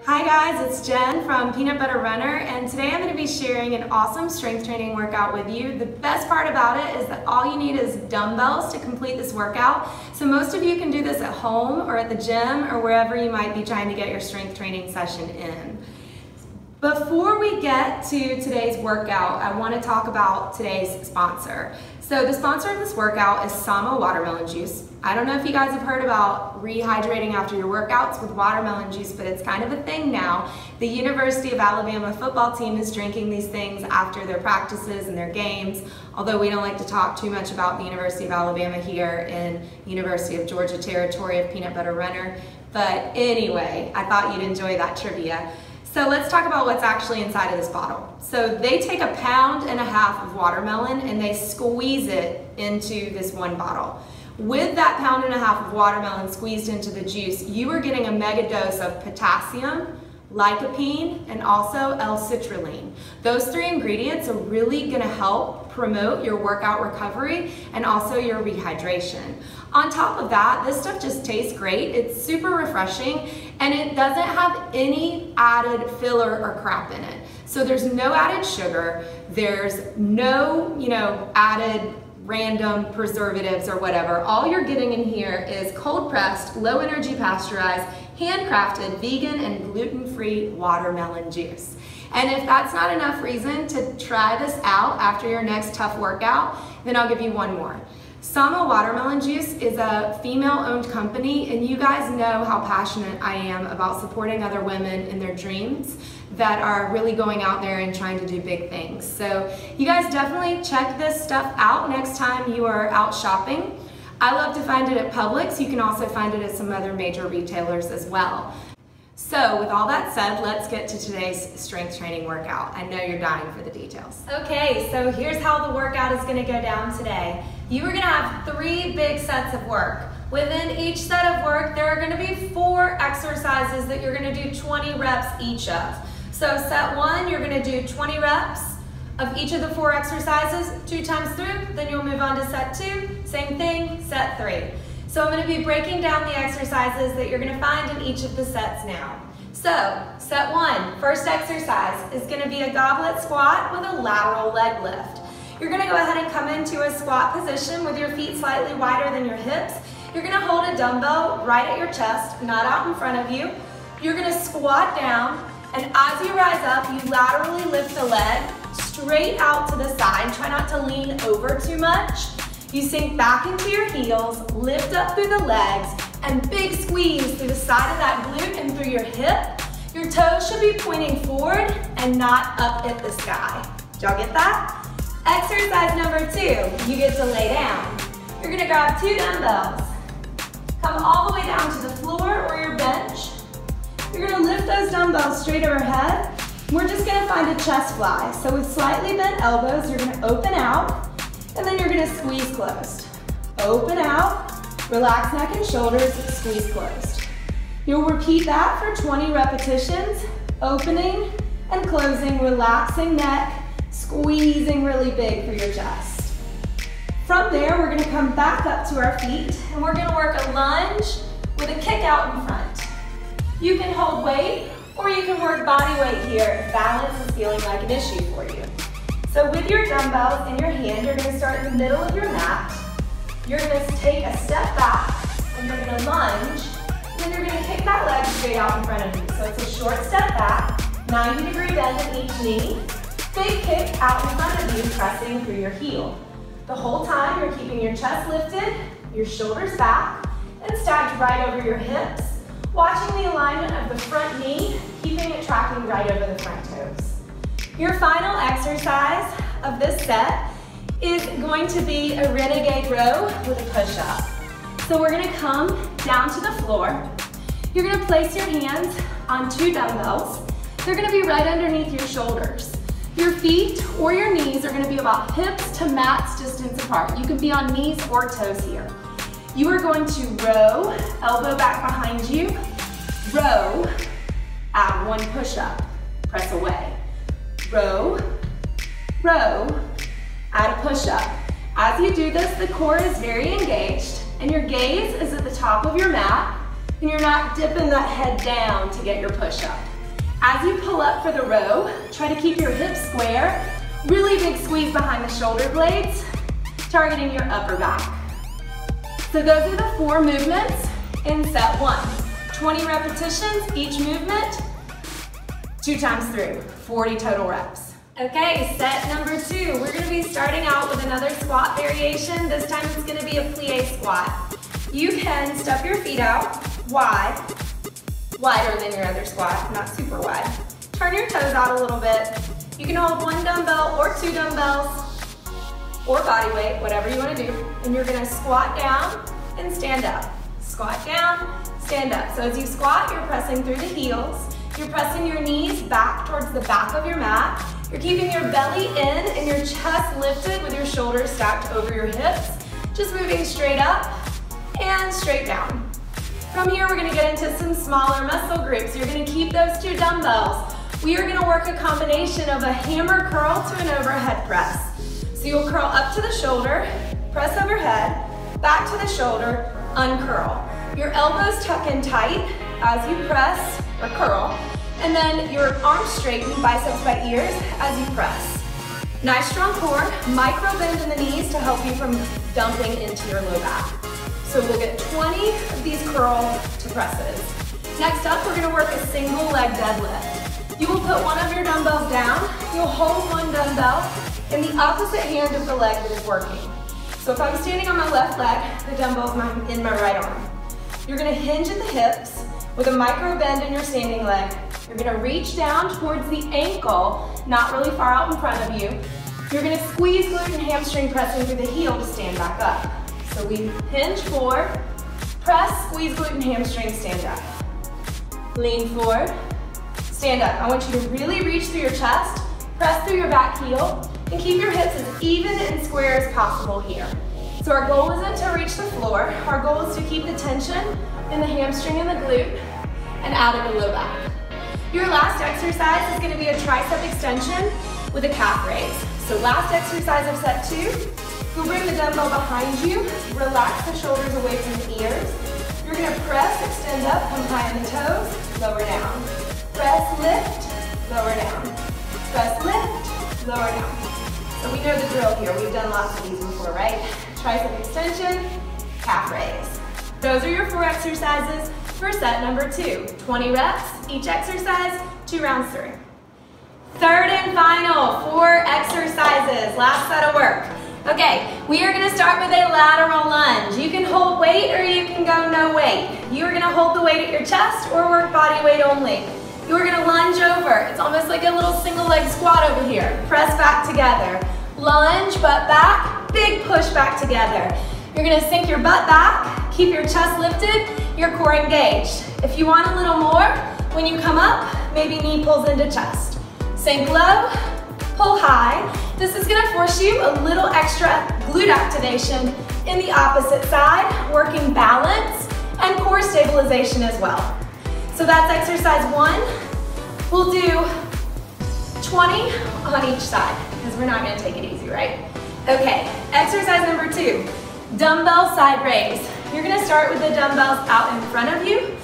Hi guys, it's Jen from Peanut Butter Runner, and today I'm going to be sharing an awesome strength training workout with you. The best part about it is that all you need is dumbbells to complete this workout. So most of you can do this at home or at the gym or wherever you might be trying to get your strength training session in. Before we get to today's workout, I want to talk about today's sponsor. So the sponsor of this workout is Sama watermelon juice. I don't know if you guys have heard about rehydrating after your workouts with watermelon juice, but it's kind of a thing now. The University of Alabama football team is drinking these things after their practices and their games, although we don't like to talk too much about the University of Alabama here in University of Georgia territory of Peanut Butter Runner. But anyway, I thought you'd enjoy that trivia. So let's talk about what's actually inside of this bottle. So they take 1.5 pounds of watermelon and they squeeze it into this one bottle. With that 1.5 pounds of watermelon squeezed into the juice, you are getting a mega dose of potassium, lycopene, and also L-citrulline. Those 3 ingredients are really gonna help promote your workout recovery and also your rehydration. On top of that, this stuff just tastes great. It's super refreshing and it doesn't have any added filler or crap in it. So there's no added sugar, there's no, added random preservatives or whatever. All you're getting in here is cold pressed, low energy pasteurized, handcrafted, vegan and gluten-free watermelon juice. And if that's not enough reason to try this out after your next tough workout, then I'll give you one more. Sama Watermelon Juice is a female-owned company, and you guys know how passionate I am about supporting other women in their dreams that are really going out there and trying to do big things. So you guys definitely check this stuff out next time you are out shopping. I love to find it at Publix. You can also find it at some other major retailers as well. So with all that said, let's get to today's strength training workout. I know you're dying for the details. Okay, so here's how the workout is gonna go down today. You are gonna have 3 big sets of work. Within each set of work, there are gonna be 4 exercises that you're gonna do 20 reps each of. So set 1, you're gonna do 20 reps of each of the 4 exercises 2 times through, then you'll move on to set 2, same thing, set 3. So I'm going to be breaking down the exercises that you're going to find in each of the sets now. So, set 1, first exercise is going to be a goblet squat with a lateral leg lift. You're going to go ahead and come into a squat position with your feet slightly wider than your hips. You're going to hold a dumbbell right at your chest, not out in front of you. You're going to squat down, and as you rise up, you laterally lift the leg straight out to the side. Try not to lean over too much. You sink back into your heels, lift up through the legs, and big squeeze through the side of that glute and through your hip. Your toes should be pointing forward and not up at the sky. Did y'all get that? Exercise number 2, you get to lay down. You're gonna grab 2 dumbbells. Come all the way down to the floor or your bench. You're gonna lift those dumbbells straight overhead. We're just gonna find a chest fly. So with slightly bent elbows, you're gonna open out, and then you're gonna squeeze closed. Open out, relax neck and shoulders, squeeze closed. You'll repeat that for 20 repetitions, opening and closing, relaxing neck, squeezing really big through your chest. From there, we're gonna come back up to our feet, and we're gonna work a lunge with a kick out in front. You can hold weight, or you can work body weight here if balance is feeling like an issue for you. So with your dumbbells in your hand, you're gonna start in the middle of your mat. You're gonna take a step back, and you're gonna lunge, and then you're gonna kick that leg straight out in front of you. So it's a short step back, 90-degree bend in each knee, big kick out in front of you, pressing through your heel. The whole time, you're keeping your chest lifted, your shoulders back, and stacked right over your hips, watching the alignment of the front knee, keeping it tracking right over the front toes. Your final exercise of this set is going to be a renegade row with a push-up. So we're gonna come down to the floor. You're gonna place your hands on 2 dumbbells. They're gonna be right underneath your shoulders. Your feet or your knees are gonna be about hips to mats distance apart. You can be on knees or toes here. You are going to row, elbow back behind you, row, add 1 push-up, press away. Row, row, add a push-up. As you do this, the core is very engaged and your gaze is at the top of your mat and you're not dipping that head down to get your push-up. As you pull up for the row, try to keep your hips square. Really big squeeze behind the shoulder blades, targeting your upper back. So those are the 4 movements in set 1. 20 repetitions, each movement, 2 times through, 40 total reps. Okay, set number 2. We're gonna be starting out with another squat variation. This time it's gonna be a plie squat. You can step your feet out wide, wider than your other squat, not super wide. Turn your toes out a little bit. You can hold 1 dumbbell or 2 dumbbells or body weight, whatever you want to do. And you're going to squat down and stand up. Squat down, stand up. So as you squat, you're pressing through the heels. You're pressing your knees back towards the back of your mat. You're keeping your belly in and your chest lifted with your shoulders stacked over your hips. Just moving straight up and straight down. From here, we're going to get into some smaller muscle groups. You're going to keep those 2 dumbbells. We are going to work a combination of a hammer curl to an overhead press. So you'll curl up to the shoulder, press overhead, back to the shoulder, uncurl. Your elbows tuck in tight as you press or curl, and then your arms straighten, biceps by ears, as you press. Nice strong core, micro bend in the knees to help you from dumping into your low back. So we'll get 20 of these curl to presses. Next up, we're going to work a single leg deadlift. You will put one of your dumbbells down, you'll hold 1 dumbbell in the opposite hand of the leg that is working. So if I'm standing on my left leg, the dumbbell's in my right arm. You're gonna hinge at the hips with a micro bend in your standing leg. You're gonna reach down towards the ankle, not really far out in front of you. You're gonna squeeze glute and hamstring pressing through the heel to stand back up. So we hinge forward, press, squeeze glute and hamstring, stand up. Lean forward. Stand up. I want you to really reach through your chest, press through your back heel, and keep your hips as even and square as possible here. So our goal isn't to reach the floor. Our goal is to keep the tension in the hamstring and the glute and out of the low back. Your last exercise is going to be a tricep extension with a calf raise. So last exercise of set 2, you'll bring the dumbbell behind you, relax the shoulders away from the ears. You're going to press, extend up, come high on the toes, lower down. Press, lift, lower down. Press, lift, lower down. So we know the drill here. We've done lots of these before, right? Tricep extension, calf raise. Those are your 4 exercises for set number 2. 20 reps, each exercise, 2 rounds through. Third and final, 4 exercises, last set of work. Okay, we are gonna start with a lateral lunge. You can hold weight or you can go no weight. You are gonna hold the weight at your chest or work body weight only. You are gonna lunge over. It's almost like a little single leg squat over here. Press back together. Lunge, butt back, big push back together. You're gonna sink your butt back, keep your chest lifted, your core engaged. If you want a little more, when you come up, maybe knee pulls into chest. Sink low, pull high. This is gonna force you a little extra glute activation in the opposite side, working balance and core stabilization as well. So that's exercise 1. We'll do 20 on each side because we're not gonna take it easy, right? Okay, exercise number 2, dumbbell side raise. You're gonna start with the dumbbells out in front of you,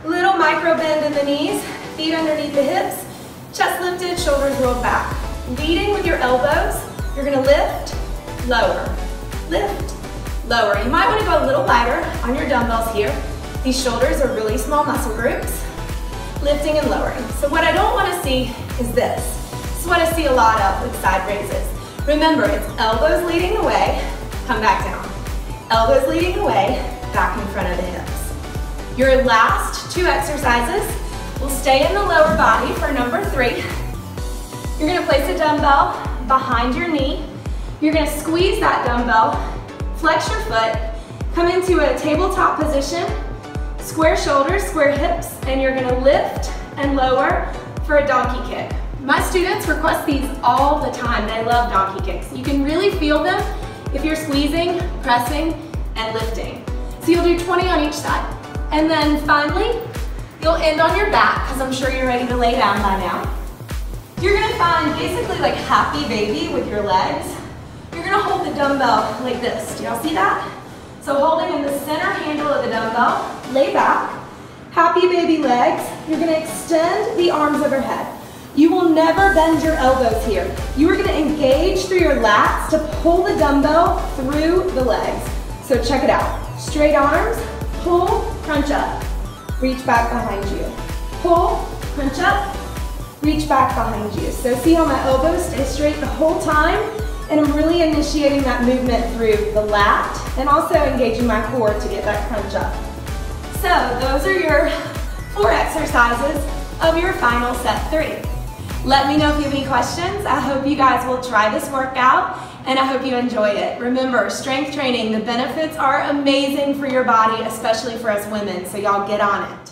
little micro bend in the knees, feet underneath the hips, chest lifted, shoulders rolled back. Leading with your elbows, you're gonna lift, lower, lift, lower. You might wanna go a little lighter on your dumbbells here. These shoulders are really small muscle groups, lifting and lowering. So what I don't wanna see is this. This is what I see a lot of with side raises. Remember, it's elbows leading the way, come back down. Elbows leading the way, back in front of the hips. Your last 2 exercises will stay in the lower body for number 3. You're gonna place a dumbbell behind your knee. You're gonna squeeze that dumbbell, flex your foot, come into a tabletop position, square shoulders, square hips, and you're gonna lift and lower for a donkey kick. My students request these all the time. They love donkey kicks. You can really feel them if you're squeezing, pressing, and lifting. So you'll do 20 on each side. And then finally, you'll end on your back, because I'm sure you're ready to lay down by now. You're gonna find basically like happy baby with your legs. You're gonna hold the dumbbell like this. Do y'all see that? So holding in the center handle of the dumbbell, lay back, Happy baby legs. You're gonna extend the arms overhead. You will never bend your elbows here. You are gonna engage through your lats to pull the dumbbell through the legs. So check it out. Straight arms, pull, crunch up. Reach back behind you. Pull, crunch up, reach back behind you. So see how my elbows stay straight the whole time, and I'm really initiating that movement through the lat and also engaging my core to get that crunch up. So those are your 4 exercises of your final set 3. Let me know if you have any questions. I hope you guys will try this workout and I hope you enjoy it. Remember, strength training, the benefits are amazing for your body, especially for us women, so y'all get on it.